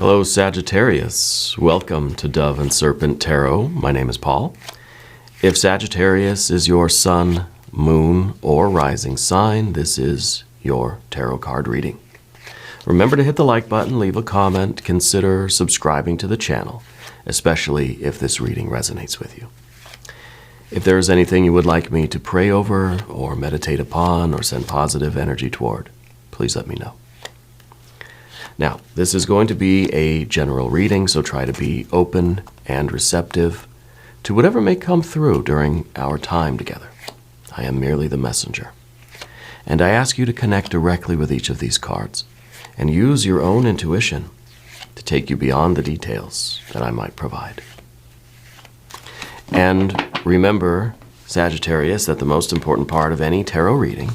Hello, Sagittarius. Welcome to Dove and Serpent Tarot. My name is Paul. If Sagittarius is your sun, moon, or rising sign, this is your tarot card reading. Remember to hit the like button, leave a comment, consider subscribing to the channel, especially if this reading resonates with you. If there is anything you would like me to pray over or meditate upon or send positive energy toward, please let me know. Now, this is going to be a general reading, so try to be open and receptive to whatever may come through during our time together. I am merely the messenger. And I ask you to connect directly with each of these cards and use your own intuition to take you beyond the details that I might provide. And remember, Sagittarius, that the most important part of any tarot reading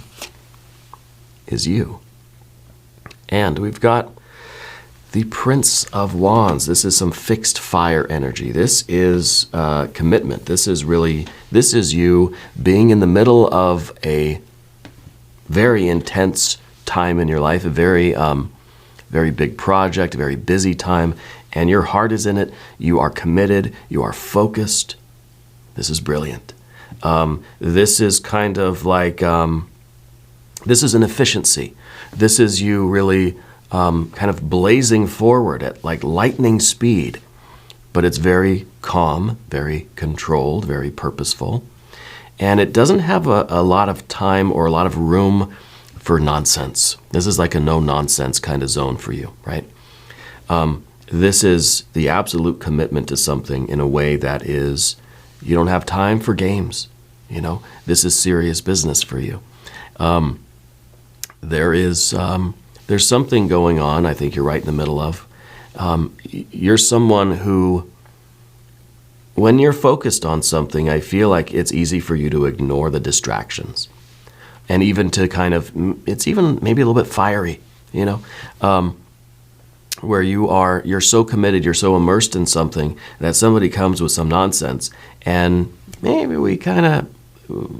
is you. And we've got the Prince of Wands. This is some fixed fire energy. This is commitment. This is you being in the middle of a very intense time in your life, a very big project, a very busy time, and your heart is in it. You are committed. You are focused. This is brilliant. This is kind of like, this is an efficiency. This is you really kind of blazing forward at like lightning speed, but it's very calm, very controlled, very purposeful. And it doesn't have a lot of time or a lot of room for nonsense. This is like a no-nonsense kind of zone for you, right? This is the absolute commitment to something in a way that is, you don't have time for games, you know? This is serious business for you. There's something going on, I think you're right in the middle of. You're someone who, when you're focused on something, I feel like it's easy for you to ignore the distractions. And even to kind of, it's even maybe a little bit fiery, you know, where you're so committed, you're so immersed in something that somebody comes with some nonsense. And maybe we kind of,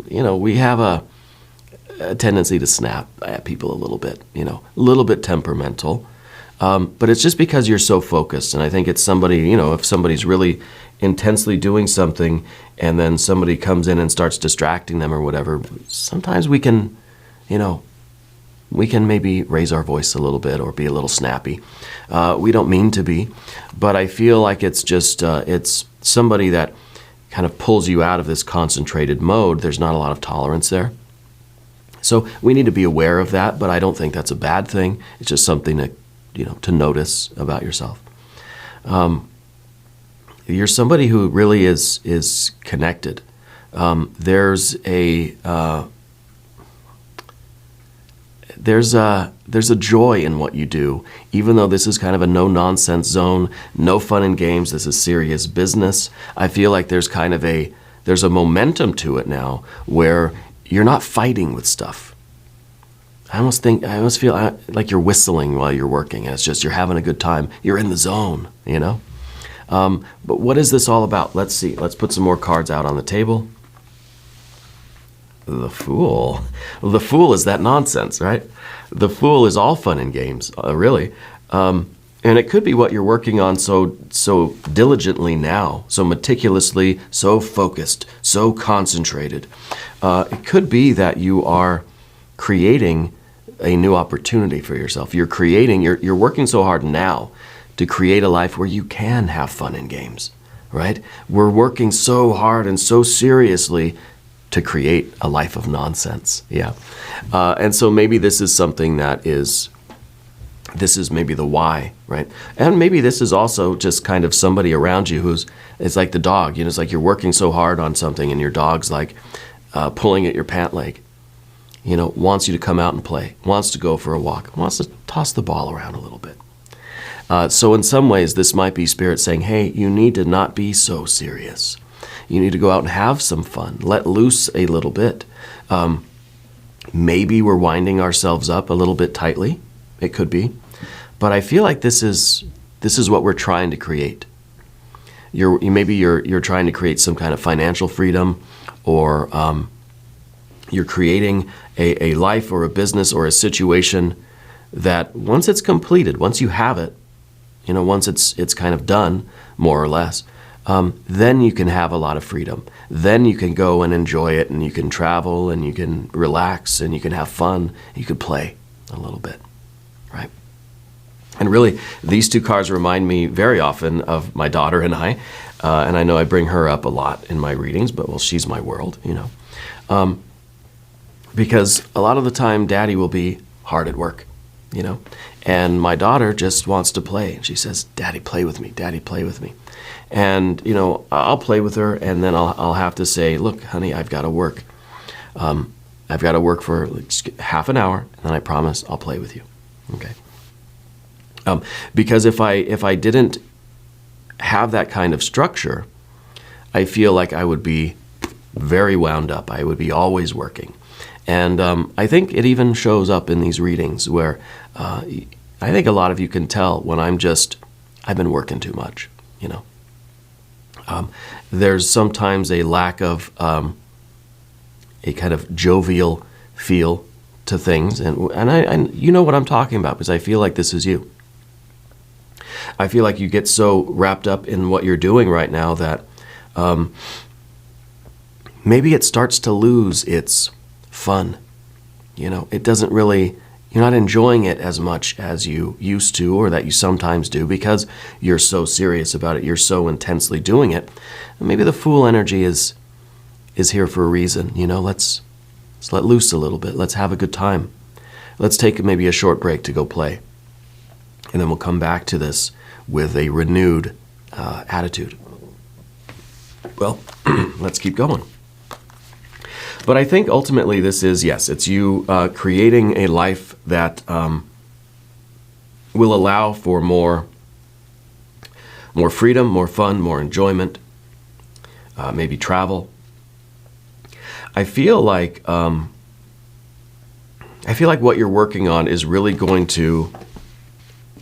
you know, we have a tendency to snap at people a little bit, you know, a little bit temperamental. But it's just because you're so focused. And I think it's somebody, you know, if somebody's really intensely doing something and then somebody comes in and starts distracting them or whatever, sometimes we can, you know, we can maybe raise our voice a little bit or be a little snappy. We don't mean to be, but I feel like it's just, it's somebody that kind of pulls you out of this concentrated mode. There's not a lot of tolerance there. So we need to be aware of that, but I don't think that's a bad thing. It's just something to, you know, to notice about yourself. You're somebody who really is connected. There's a joy in what you do, even though this is kind of a no-nonsense zone, no fun and games. This is serious business. I feel like there's kind of there's a momentum to it now where you're not fighting with stuff. I almost feel like you're whistling while you're working, and it's just you're having a good time. You're in the zone, you know? But what is this all about? Let's see. Let's put some more cards out on the table. The Fool. Well, the Fool is that nonsense, right? The Fool is all fun and games, really. And it could be what you're working on so diligently now, so meticulously, so focused, so concentrated. It could be that you are creating a new opportunity for yourself. You're working so hard now to create a life where you can have fun and games, right? We're working so hard and so seriously to create a life of nonsense, yeah. And so maybe this is something that this is maybe the why, right? And maybe this is also just kind of somebody around you it's like the dog, you know, it's like you're working so hard on something and your dog's like pulling at your pant leg, you know, wants you to come out and play, wants to go for a walk, wants to toss the ball around a little bit. So in some ways, this might be Spirit saying, hey, you need to not be so serious. You need to go out and have some fun, let loose a little bit. Maybe we're winding ourselves up a little bit tightly. It could be. But I feel like this is what we're trying to create. Maybe you're trying to create some kind of financial freedom, or you're creating a life or a business or a situation that once it's completed, once you have it, once it's kind of done, more or less, then you can have a lot of freedom. Then you can go and enjoy it, and you can travel, and you can relax, and you can have fun, and you can play a little bit, right? And really, these two cards remind me very often of my daughter and I know I bring her up a lot in my readings, but, well, she's my world, because a lot of the time, Daddy will be hard at work, and my daughter just wants to play. She says, Daddy, play with me. Daddy, play with me. And, I'll play with her, and then I'll have to say, look, honey, I've got to work. I've got to work for half an hour, and then I promise I'll play with you. Okay? Because if I didn't have that kind of structure, I feel like I would be very wound up. I would be always working. And I think it even shows up in these readings where I think a lot of you can tell when I've been working too much, There's sometimes a lack of a kind of jovial feel to things. And you know what I'm talking about, because I feel like this is you. I feel like you get so wrapped up in what you're doing right now that maybe it starts to lose its fun. It doesn't really, you're not enjoying it as much as you used to, or that you sometimes do, because you're so serious about it. You're so intensely doing it. And maybe the Fool energy is here for a reason. Let's let loose a little bit. Let's have a good time. Let's take maybe a short break to go play. And then we'll come back to this with a renewed attitude. Well, let's keep going. But I think ultimately this is, yes, it's you creating a life that will allow for more freedom, more fun, more enjoyment, maybe travel. I feel like what you're working on is really going to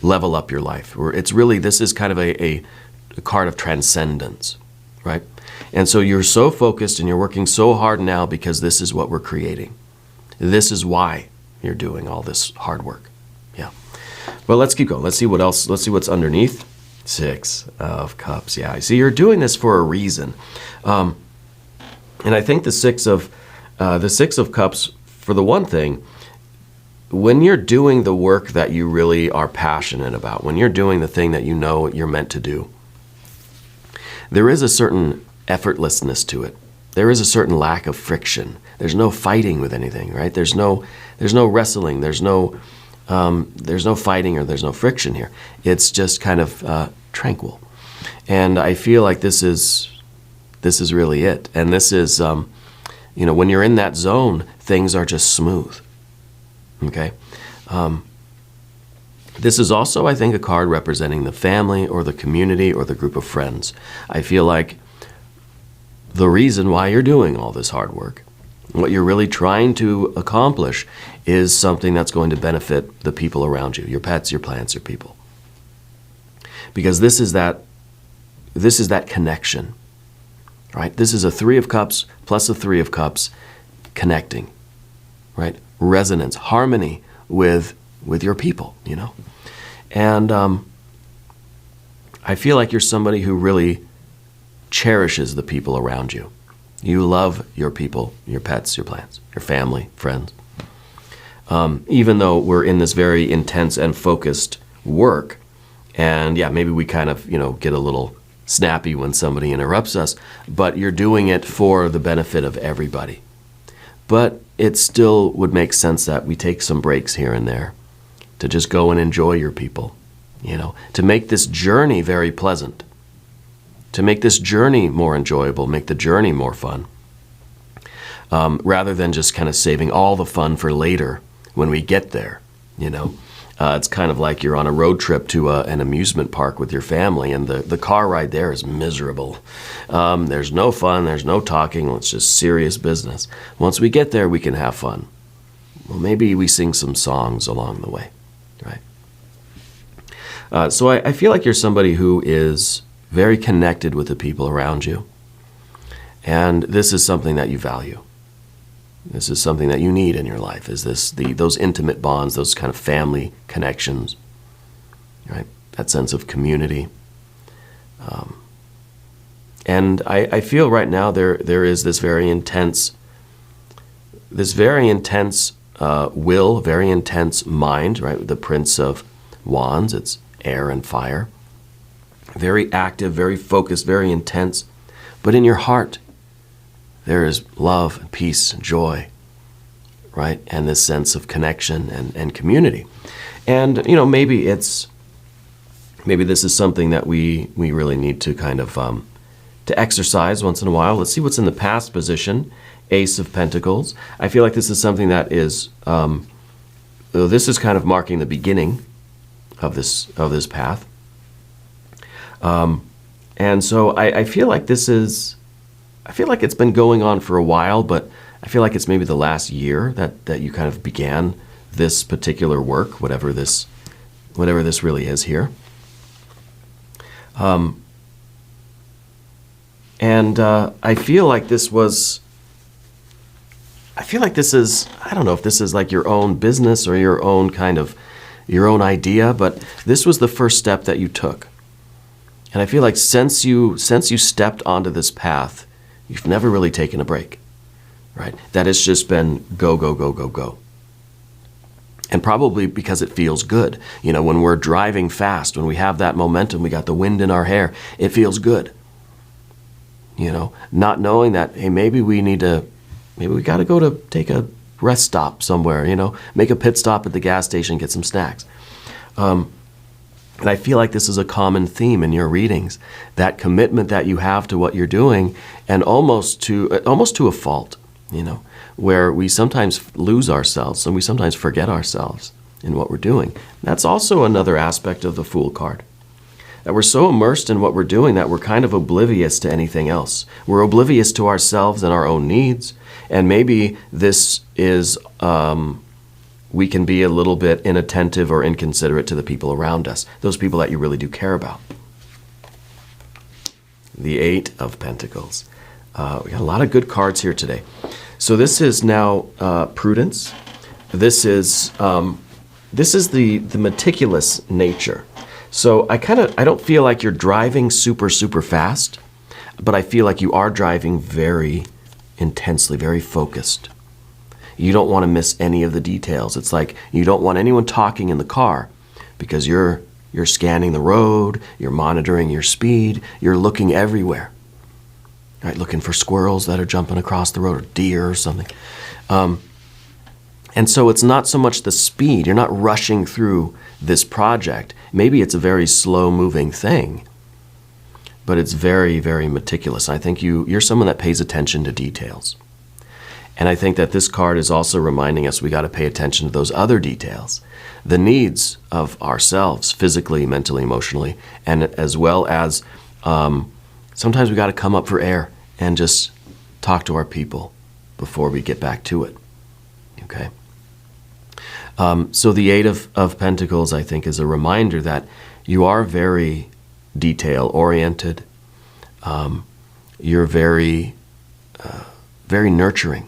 level up your life. This is kind of a card of transcendence, right? And so you're so focused and you're working so hard now because this is what we're creating. This is why you're doing all this hard work. Yeah. Well, let's keep going. Let's see what else. Let's see what's underneath. 6 of Cups. Yeah, I see you're doing this for a reason. And I think the six of Cups, for the one thing, when you're doing the work that you really are passionate about, when you're doing the thing that you know you're meant to do, there is a certain effortlessness to it. There is a certain lack of friction. There's no fighting with anything, right? There's no wrestling. There's no fighting, or there's no friction here. It's just kind of tranquil. And I feel like this is really it. And this is, when you're in that zone, things are just smooth. Okay? This is also, I think, a card representing the family or the community or the group of friends. I feel like the reason why you're doing all this hard work, what you're really trying to accomplish, is something that's going to benefit the people around you, your pets, your plants, your people. Because this is that connection, right? This is a 3 of Cups plus a 3 of Cups connecting, right? Resonance, harmony with your people, And I feel like you're somebody who really cherishes the people around you. You love your people, your pets, your plants, your family, friends. Even though we're in this very intense and focused work, and yeah, maybe we kind of, get a little snappy when somebody interrupts us, but you're doing it for the benefit of everybody. But it still would make sense that we take some breaks here and there to just go and enjoy your people, to make this journey very pleasant, to make this journey more enjoyable, make the journey more fun, rather than just kind of saving all the fun for later when we get there, It's kind of like you're on a road trip to an amusement park with your family, and the car ride there is miserable. There's no fun, there's no talking, it's just serious business. Once we get there, we can have fun. Well, maybe we sing some songs along the way, right? So I feel like you're somebody who is very connected with the people around you, and this is something that you value. This is something that you need in your life, is those intimate bonds, those kind of family connections, right? that sense of community. And I feel right now there is this very intense will, very intense mind, right? The Prince of Wands, it's air and fire. Very active, very focused, very intense. But in your heart, there is love, and peace, and joy, right? And this sense of connection and community. And, maybe this is something that we really need to kind of to exercise once in a while. Let's see what's in the past position. Ace of Pentacles. I feel like this is something that is, this is kind of marking the beginning of this path. And so I feel like it's been going on for a while, but I feel like it's maybe the last year that you kind of began this particular work, whatever this really is here. I feel like this is, I don't know if this is like your own business or your own idea, but this was the first step that you took. And I feel like since you stepped onto this path, you've never really taken a break, right? That it's just been go, go, go, go, go. And probably because it feels good. When we're driving fast, when we have that momentum, we got the wind in our hair, it feels good. Not knowing that, hey, maybe we got to go to take a rest stop somewhere, make a pit stop at the gas station, get some snacks. And I feel like this is a common theme in your readings, that commitment that you have to what you're doing, and almost to a fault, where we sometimes lose ourselves and we sometimes forget ourselves in what we're doing. That's also another aspect of the Fool card. That we're so immersed in what we're doing that we're kind of oblivious to anything else. We're oblivious to ourselves and our own needs. And maybe this is, we can be a little bit inattentive or inconsiderate to the people around us, those people that you really do care about. The Eight of Pentacles. We got a lot of good cards here today. So this is now prudence. This is the meticulous nature. So I don't feel like you're driving super, super fast, but I feel like you are driving very intensely, very focused. You don't want to miss any of the details. It's like you don't want anyone talking in the car because you're scanning the road, you're monitoring your speed, you're looking everywhere. Right, looking for squirrels that are jumping across the road, or deer or something. And so it's not so much the speed. You're not rushing through this project. Maybe it's a very slow-moving thing, but it's very, very meticulous. I think you're someone that pays attention to details. And I think that this card is also reminding us we got to pay attention to those other details, the needs of ourselves, physically, mentally, emotionally, and as well as sometimes we got to come up for air and just talk to our people before we get back to it. Okay? So the Eight of Pentacles, I think, is a reminder that you are very detail-oriented. You're very, very nurturing,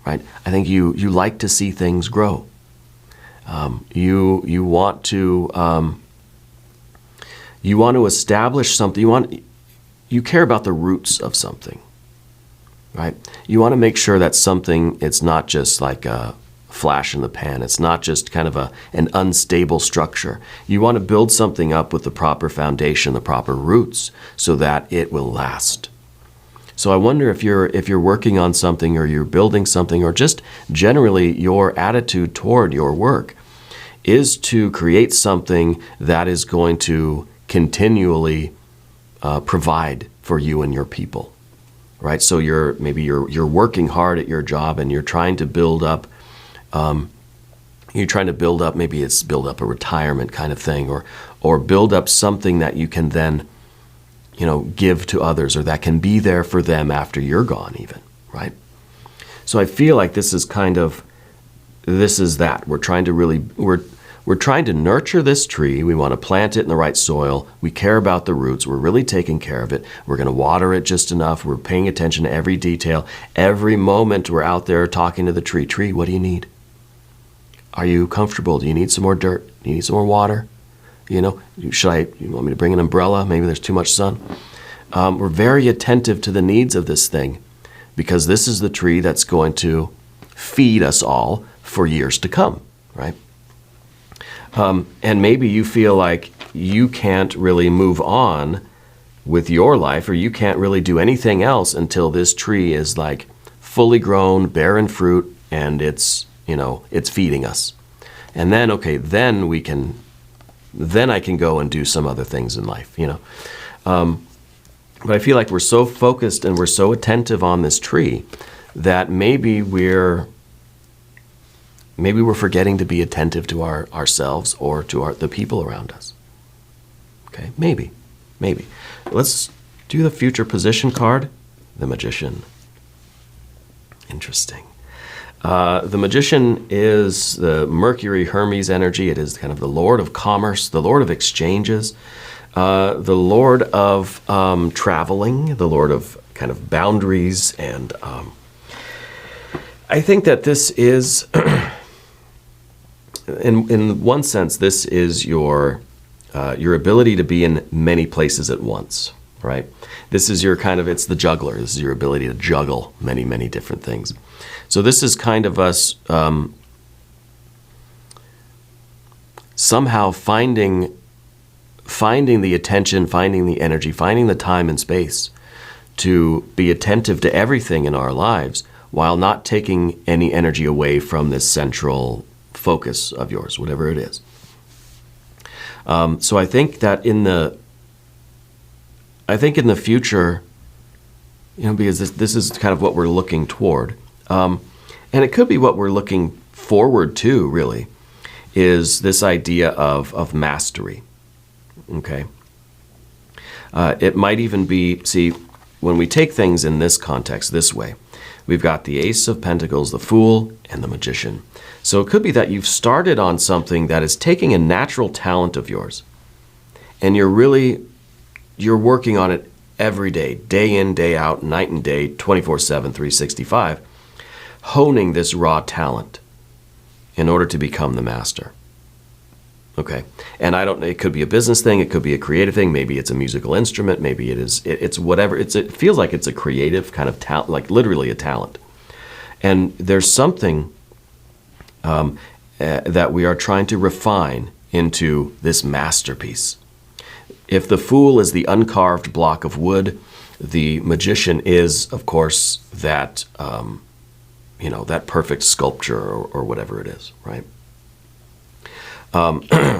right? I think you like to see things grow. You want to establish something. You care about the roots of something, right? You want to make sure that something, it's not just like a flash in the pan. It's not just kind of an unstable structure. You want to build something up with the proper foundation, the proper roots, so that it will last. So I wonder if you're working on something, or you're building something, or just generally your attitude toward your work is to create something that is going to continually provide for you and your people, right? So you're working hard at your job, and you're trying to build up. Maybe it's build up a retirement kind of thing, or build up something that you can then, give to others, or that can be there for them after you're gone even, right? So I feel like this is that. We're trying to nurture this tree. We want to plant it in the right soil. We care about the roots. We're really taking care of it. We're going to water it just enough. We're paying attention to every detail. Every moment we're out there talking to the tree. Tree, what do you need? Are you comfortable? Do you need some more dirt? Do you need some more water? You want me to bring an umbrella? Maybe there's too much sun. We're very attentive to the needs of this thing because this is the tree that's going to feed us all for years to come, right? And maybe you feel like you can't really move on with your life, or you can't really do anything else until this tree is like fully grown, bearing fruit, and it's feeding us. And then, okay, then I can go and do some other things in life, But I feel like we're so focused and we're so attentive on this tree that maybe we're forgetting to be attentive to ourselves or to the people around us. Okay, maybe. Let's do the future position card, the Magician. Interesting. The Magician is the Mercury Hermes energy. It is kind of the Lord of commerce, the Lord of exchanges, the Lord of traveling, the Lord of kind of boundaries. And I think that this is, in one sense, this is your ability to be in many places at once, right? This is it's the juggler. This is your ability to juggle many, many different things. So this is kind of us somehow finding the attention, finding the energy, finding the time and space to be attentive to everything in our lives while not taking any energy away from this central focus of yours, whatever it is. So I think that in the future, because this is kind of what we're looking toward, and it could be what we're looking forward to, really, is this idea of mastery. Okay. It might even be, when we take things in this context, this way, we've got the Ace of Pentacles, the Fool, and the Magician. So it could be that you've started on something that is taking a natural talent of yours, and you're working on it every day in, day out, night and day, 24/7, 365, honing this raw talent in order to become the master. Okay. And it could be a business thing, it could be a creative thing, maybe it's a musical instrument, maybe it's whatever. It feels like it's a creative kind of talent, like literally a talent. And there's something that we are trying to refine into this masterpiece. If the Fool is the uncarved block of wood, the Magician is, of course, that that perfect sculpture or whatever it is, right?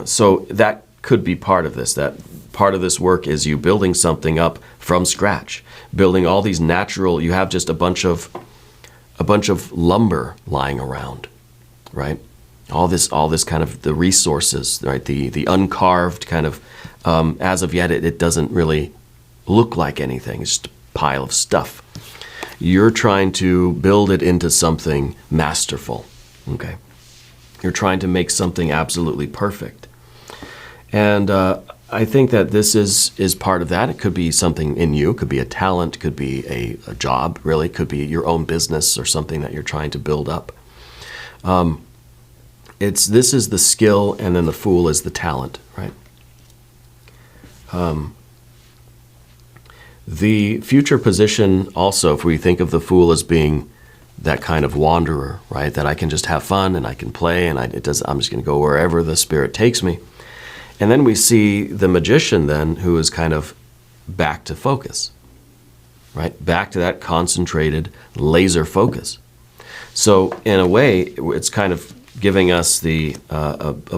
So that could be part of this. That part of this work is you building something up from scratch, building all these natural. You have just a bunch of lumber lying around, right? All this kind of the resources, right? The uncarved kind of. As of yet, it doesn't really look like anything. It's just a pile of stuff. You're trying to build it into something masterful. Okay. You're trying to make something absolutely perfect. And I think that this is part of that. It could be something in you. It could be a talent. It could be a job, really. It could be your own business or something that you're trying to build up. This is the skill, and then the Fool is the talent, right? The future position also, if we think of the Fool as being that kind of wanderer, right? That I can just have fun and I can play and I'm just going to go wherever the Spirit takes me. And then we see the Magician then, who is kind of back to focus, right? Back to that concentrated laser focus. So in a way, it's kind of giving us a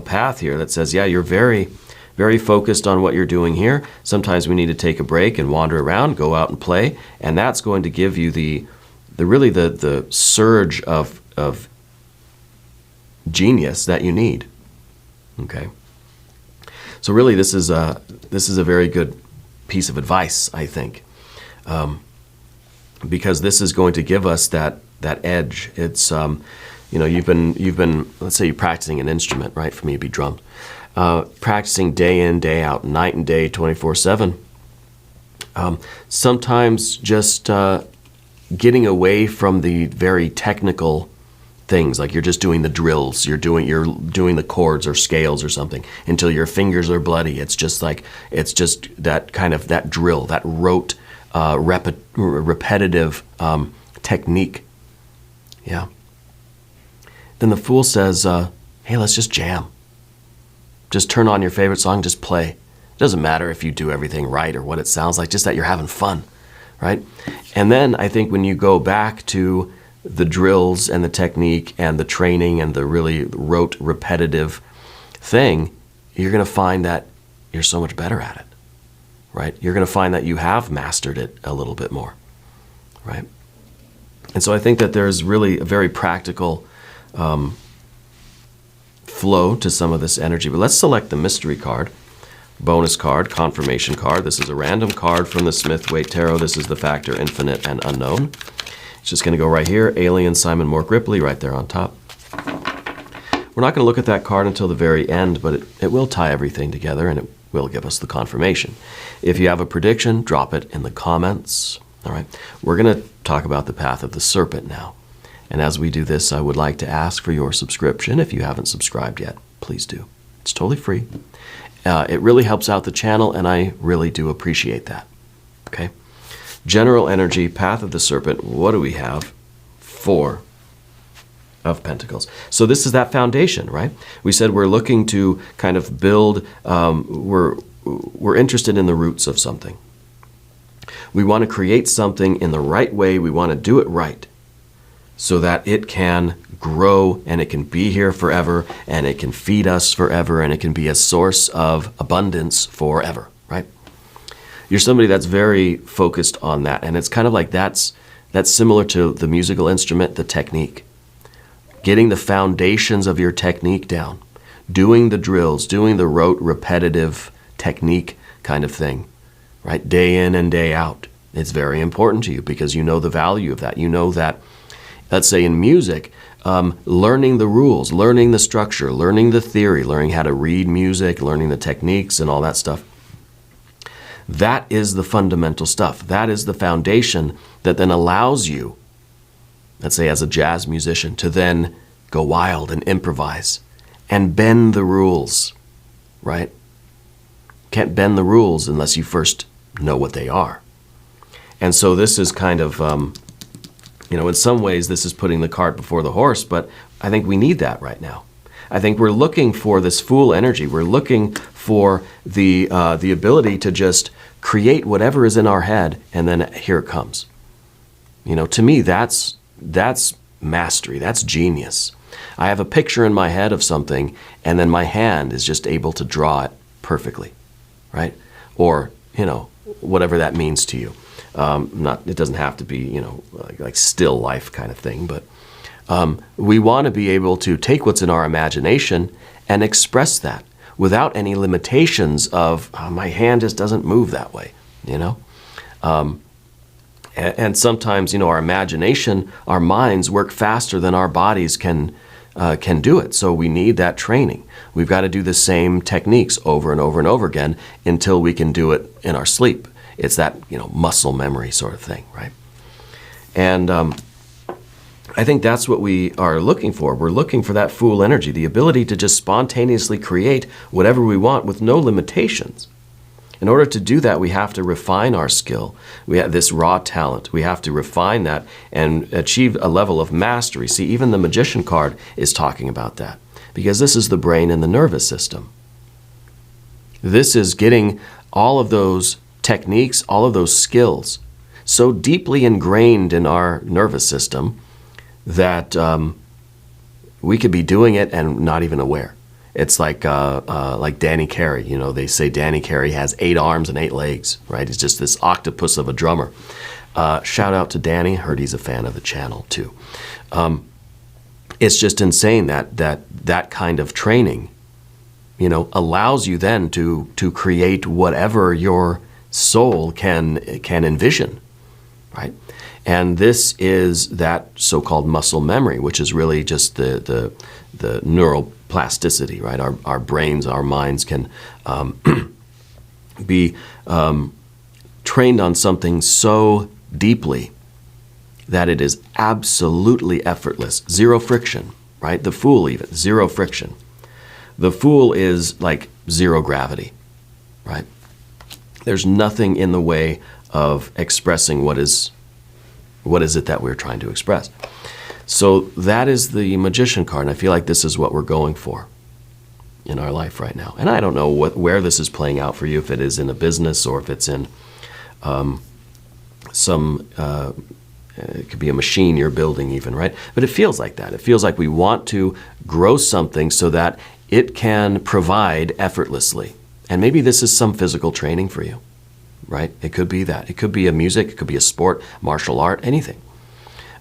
path here that says, yeah, you're very, very focused on what you're doing here. Sometimes we need to take a break and wander around, go out and play, and that's going to give you the surge of genius that you need. Okay. So really, this is a very good piece of advice, I think, because this is going to give us that edge. It's you've been let's say you're practicing an instrument, right? For me, it'd be drums. Practicing day in, day out, night and day, 24/7. Sometimes just getting away from the very technical things, like you're just doing the drills, you're doing the chords or scales or something until your fingers are bloody. It's just that kind of that drill, that rote, repetitive technique. Yeah. Then the Fool says, hey, let's just jam. Just turn on your favorite song, just play. It doesn't matter if you do everything right or what it sounds like, just that you're having fun, right? And then I think when you go back to the drills and the technique and the training and the really rote, repetitive thing, you're going to find that you're so much better at it, right? You're going to find that you have mastered it a little bit more, right? And so I think that there's really a very practical flow to some of this energy. But let's select the mystery card, bonus card, confirmation card. This is a random card from the Smith-Waite Tarot. This is the factor infinite and unknown. It's just going to go right here, Alien Simon Mork Ripley, right there on top. We're not going to look at that card until the very end, but it will tie everything together and it will give us the confirmation. If you have a prediction, drop it in the comments. All right, we're going to talk about the path of the serpent now. And as we do this, I would like to ask for your subscription. If you haven't subscribed yet, please do. It's totally free. It really helps out the channel, and I really do appreciate that. Okay? General energy, path of the serpent. What do we have? 4 of Pentacles. So this is that foundation, right? We said we're looking to kind of build, we're interested in the roots of something. We want to create something in the right way. We want to do it right so that it can grow and it can be here forever and it can feed us forever and it can be a source of abundance forever, right? You're somebody that's very focused on that, and it's kind of like that's similar to the musical instrument, the technique. Getting the foundations of your technique down, doing the drills, doing the rote, repetitive technique kind of thing, right? Day in and day out. It's very important to you because you know the value of that. You know that, let's say in music, learning the rules, learning the structure, learning the theory, learning how to read music, learning the techniques and all that stuff. That is the fundamental stuff. That is the foundation that then allows you, let's say as a jazz musician, to then go wild and improvise and bend the rules, right? Can't bend the rules unless you first know what they are. And so this is kind of, in some ways this is putting the cart before the horse, but I think we need that right now. I think we're looking for this Fool energy. We're looking for the ability to just create whatever is in our head, and then here it comes. To me, that's mastery. That's genius. I have a picture in my head of something, and then my hand is just able to draw it perfectly, right? Or, whatever that means to you. It doesn't have to be, like still life kind of thing, but we want to be able to take what's in our imagination and express that without any limitations of my hand just doesn't move that way, and sometimes, our imagination, our minds work faster than our bodies can do it. So we need that training. We've got to do the same techniques over and over and over again until we can do it in our sleep. It's that, muscle memory sort of thing, right? And I think that's what we are looking for. We're looking for that Fool energy, the ability to just spontaneously create whatever we want with no limitations. In order to do that, we have to refine our skill. We have this raw talent. We have to refine that and achieve a level of mastery. See, even the Magician card is talking about that because this is the brain and the nervous system. This is getting all of those techniques, all of those skills so deeply ingrained in our nervous system that we could be doing it and not even aware. It's like Danny Carey. They say Danny Carey has 8 arms and 8 legs, right? He's just this octopus of a drummer. Shout out to Danny. Heard he's a fan of the channel too. It's just insane that kind of training, allows you then to create whatever your soul can envision, right? And this is that so-called muscle memory, which is really just the neuroplasticity, right? Our brains, our minds can be trained on something so deeply that it is absolutely effortless, zero friction, right? The Fool even, zero friction. The Fool is like zero gravity, right? There's nothing in the way of expressing what is it that we're trying to express. So that is the Magician card, and I feel like this is what we're going for in our life right now. And I don't know where this is playing out for you, if it is in a business or if it's in it could be a machine you're building even, right? But it feels like that. It feels like we want to grow something so that it can provide effortlessly. And maybe this is some physical training for you, right? It could be that. It could be a music, it could be a sport, martial art, anything.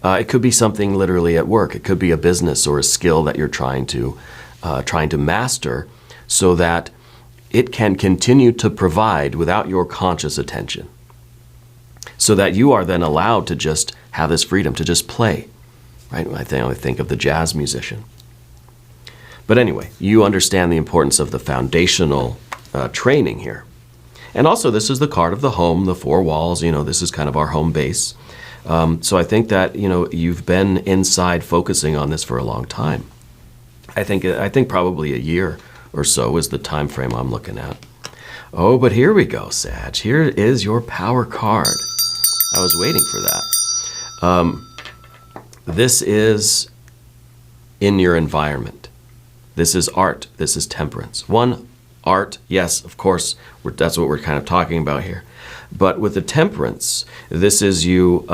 It could be something literally at work. It could be a business or a skill that you're trying to master so that it can continue to provide without your conscious attention. So that you are then allowed to just have this freedom to just play, right? I think of the jazz musician. But anyway, you understand the importance of the foundational training here. And also, this is the card of the home, the four walls. This is kind of our home base. So I think that, you've been inside focusing on this for a long time. I think probably a year or so is the time frame I'm looking at. Oh, but here we go, Sag. Here is your power card. I was waiting for that. This is in your environment. This is art. This is temperance. One, art, yes, of course, that's what we're kind of talking about here. But with the temperance, this is you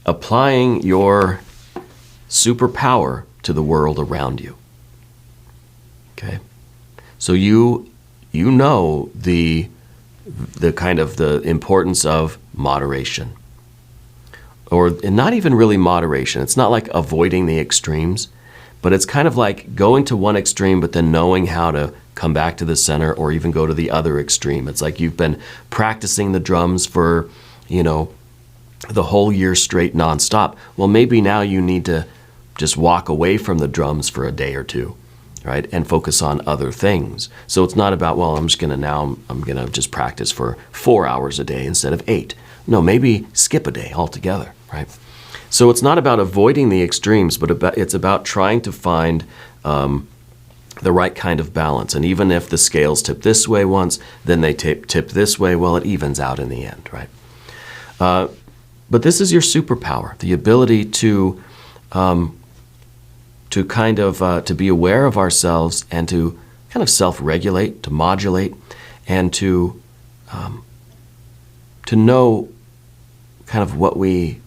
applying your superpower to the world around you. Okay? So you know the kind of the importance of moderation. Or not even really moderation. It's not like avoiding the extremes, but it's kind of like going to one extreme but then knowing how to come back to the center or even go to the other extreme. It's like you've been practicing the drums for, the whole year straight nonstop. Well, maybe now you need to just walk away from the drums for a day or two, right? And focus on other things. So it's not about, well, I'm going to just practice for 4 hours a day instead of 8. No, maybe skip a day altogether, right? So it's not about avoiding the extremes, but it's about trying to find the right kind of balance. And even if the scales tip this way once, then they tip this way, well, it evens out in the end, right? But this is your superpower, the ability to to be aware of ourselves and to kind of self-regulate, to modulate, and to know kind of what we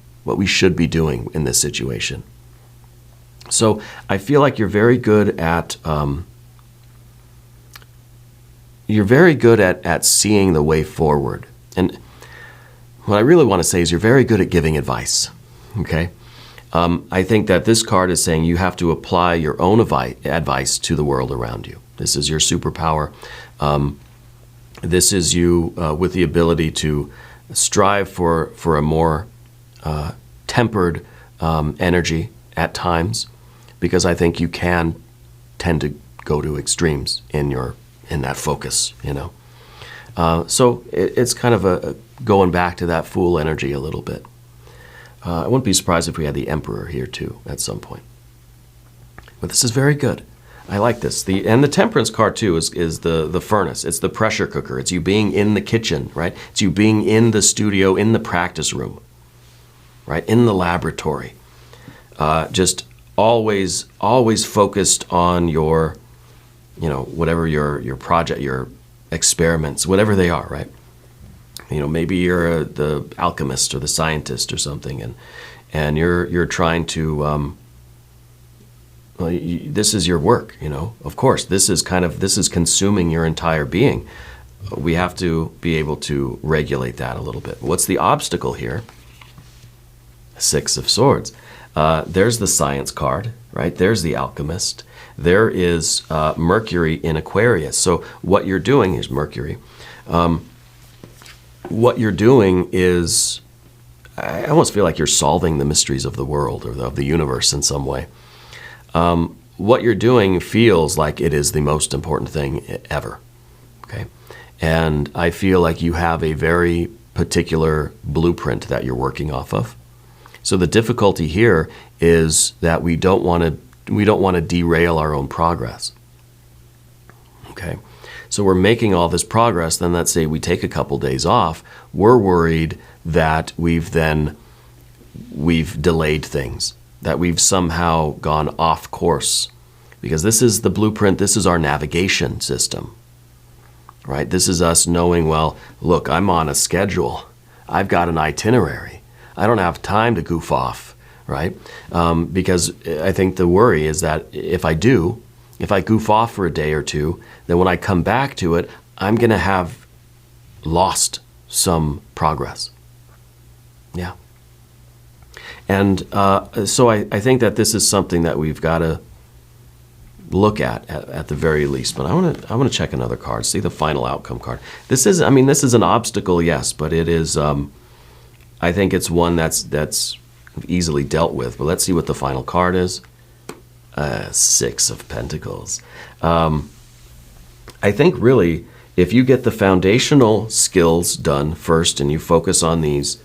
should be doing in this situation. So I feel like you're very good at seeing the way forward. And what I really want to say is you're very good at giving advice. Okay? I think that this card is saying you have to apply your own advice to the world around you. This is your superpower. This is you with the ability to strive for a more tempered energy at times, because I think you can tend to go to extremes in that focus, So it's kind of a going back to that Fool energy a little bit. I wouldn't be surprised if we had the Emperor here too at some point. But this is very good. I like this. And the Temperance card too is the furnace. It's the pressure cooker. It's you being in the kitchen, right? It's you being in the studio, in the practice room, right? In the laboratory. Just always focused on your, whatever your project, your experiments, whatever they are, right? Maybe you're the alchemist or the scientist or something, and you're trying to. This is your work, Of course, this is consuming your entire being. We have to be able to regulate that a little bit. What's the obstacle here? 6 of Swords. There's the Science card, right? There's the Alchemist. There is Mercury in Aquarius. So what you're doing is Mercury. What you're doing is, I almost feel like you're solving the mysteries of the world or of the universe in some way. What you're doing feels like it is the most important thing ever, okay? And I feel like you have a very particular blueprint that you're working off of. So the difficulty here is that we don't want to derail our own progress. Okay? So we're making all this progress, then let's say we take a couple days off, we're worried that we've delayed things, that we've somehow gone off course. Because this is the blueprint, this is our navigation system, right? This is us knowing, well, look, I'm on a schedule. I've got an itinerary. I don't have time to goof off, right? Because I think the worry is that if I goof off for a day or two, then when I come back to it, I'm going to have lost some progress. Yeah. And so I think that this is something that we've got to look at the very least. But I want to check another card, see the final outcome card. This is an obstacle, yes, but it is, I think it's one that's easily dealt with. But let's see what the final card is. Six of Pentacles. I think really, if you get the foundational skills done first and you focus on these,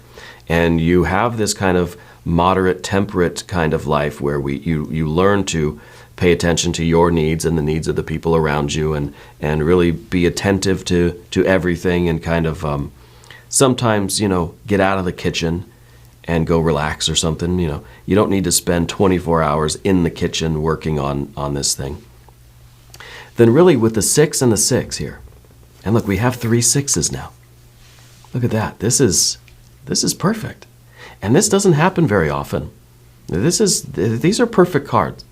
and you have this kind of moderate, temperate kind of life where you learn to pay attention to your needs and the needs of the people around you, and really be attentive to everything, and kind of sometimes, get out of the kitchen and go relax or something. You don't need to spend 24 hours in the kitchen working on this thing. Then really with the 6 and the 6 here, and look, we have 3 6s now. Look at that. This is perfect. And this doesn't happen very often. These are perfect cards.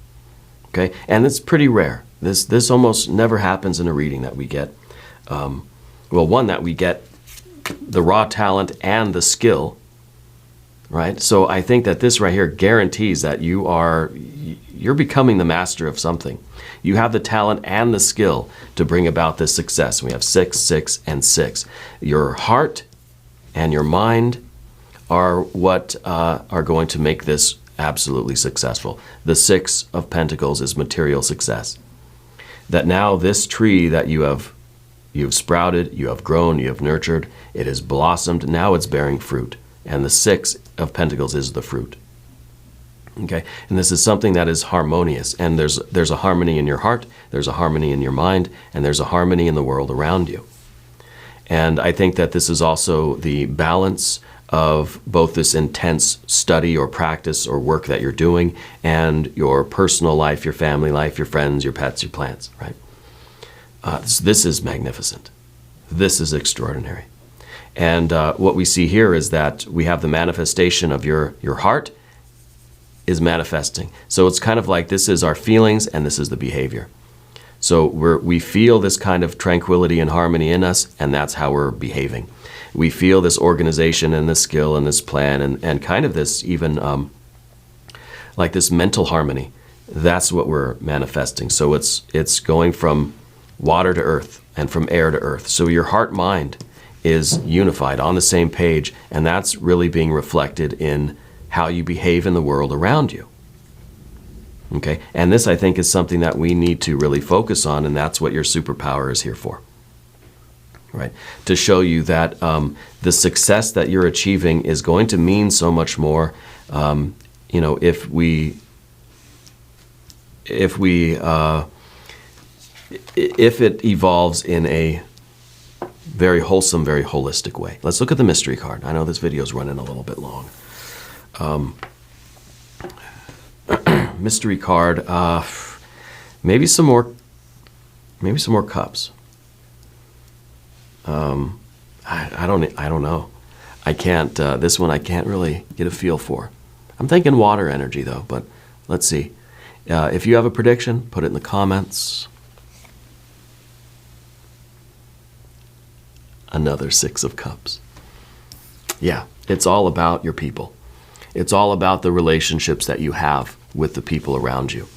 Okay? And it's pretty rare. This almost never happens in a reading that we get. One, that we get the raw talent and the skill, right? So I think that this right here guarantees that you're becoming the master of something. You have the talent and the skill to bring about this success. We have 6, 6, and 6. Your heart and your mind are what are going to make this absolutely successful. The 6 of Pentacles is material success. That now this tree that you've sprouted, you have grown, you have nurtured, it has blossomed, now it's bearing fruit. And the 6 of Pentacles is the fruit. Okay? And this is something that is harmonious. And there's a harmony in your heart, there's a harmony in your mind, and there's a harmony in the world around you. And I think that this is also the balance of both this intense study or practice or work that you're doing and your personal life, your family life, your friends, your pets, your plants, right? This is magnificent. This is extraordinary. And what we see here is that we have the manifestation of your heart is manifesting. So it's kind of like this is our feelings and this is the behavior. So we feel this kind of tranquility and harmony in us, and that's how we're behaving. We feel this organization and this skill and this plan and kind of this even like this mental harmony. That's what we're manifesting. So it's going from water to earth and from air to earth. So your heart mind is unified on the same page, and that's really being reflected in how you behave in the world around you. Okay? And this, I think, is something that we need to really focus on, and that's what your superpower is here for. Right? To show you that the success that you're achieving is going to mean so much more, if it evolves in a very wholesome, very holistic way. Let's look at the mystery card. I know this video is running a little bit long. Mystery card. Maybe some more cups. I don't know. I can't. This one I can't really get a feel for. I'm thinking water energy though. But let's see. If you have a prediction, put it in the comments. Another 6 of Cups. Yeah, it's all about your people. It's all about the relationships that you have with the people around you.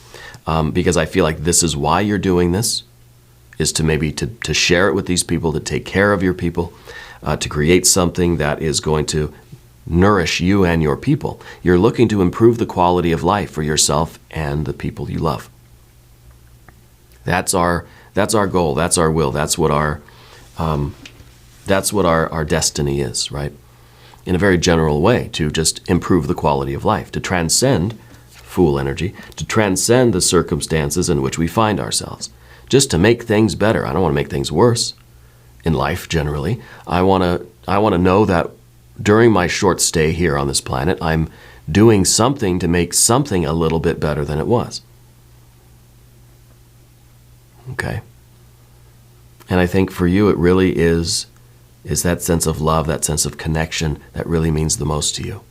Because I feel like this is why you're doing this, is to maybe to share it with these people, to take care of your people, to create something that is going to nourish you and your people. You're looking to improve the quality of life for yourself and the people you love. That's our goal. That's our will. That's what our destiny is, right? in a very general way, to just improve the quality of life, to transcend Fool energy, to transcend the circumstances in which we find ourselves, just to make things better. I don't want to make things worse in life generally. I want to know that during my short stay here on this planet, I'm doing something to make something a little bit better than it was. Okay? And I think for you, it really is that sense of love, that sense of connection that really means the most to you.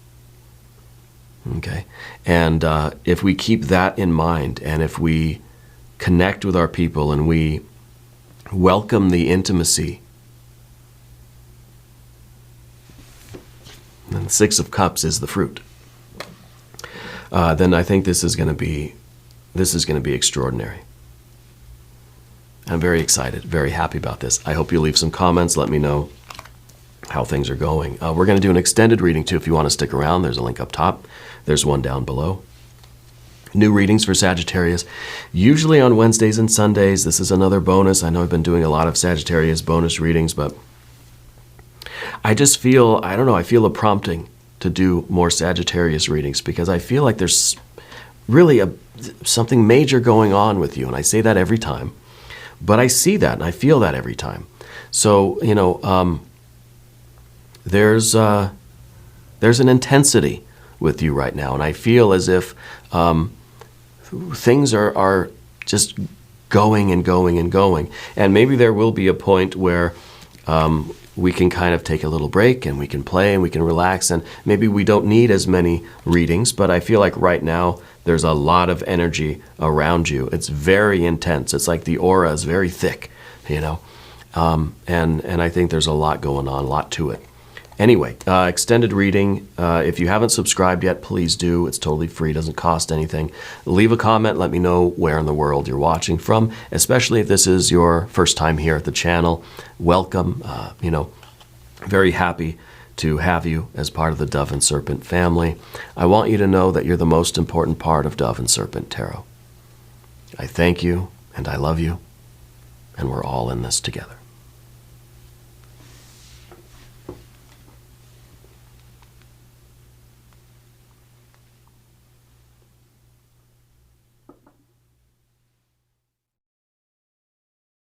Okay? And if we keep that in mind, and if we connect with our people and we welcome the intimacy, and the Six of Cups is the fruit, then I think this is going to be extraordinary. I'm very excited, very happy about this. I hope you leave some comments. Let me know how things are going. We're going to do an extended reading too. If you want to stick around, there's a link up top. There's one down below. New readings for Sagittarius, usually on Wednesdays and Sundays. This is another bonus. I know I've been doing a lot of Sagittarius bonus readings, but I just feel, I don't know, I feel a prompting to do more Sagittarius readings because I feel like there's really something major going on with you. And I say that every time, but I see that and I feel that every time. So, there's an intensity with you right now. And I feel as if things are just going and going and going. And maybe there will be a point where we can kind of take a little break and we can play and we can relax, and maybe we don't need as many readings, but I feel like right now there's a lot of energy around you. It's very intense. It's like the aura is very thick, and I think there's a lot going on, a lot to it. Anyway, extended reading. If you haven't subscribed yet, please do. It's totally free, doesn't cost anything. Leave a comment, let me know where in the world you're watching from, especially if this is your first time here at the channel. Welcome, very happy to have you as part of the Dove and Serpent family. I want you to know that you're the most important part of Dove and Serpent Tarot. I thank you, and I love you, and we're all in this together.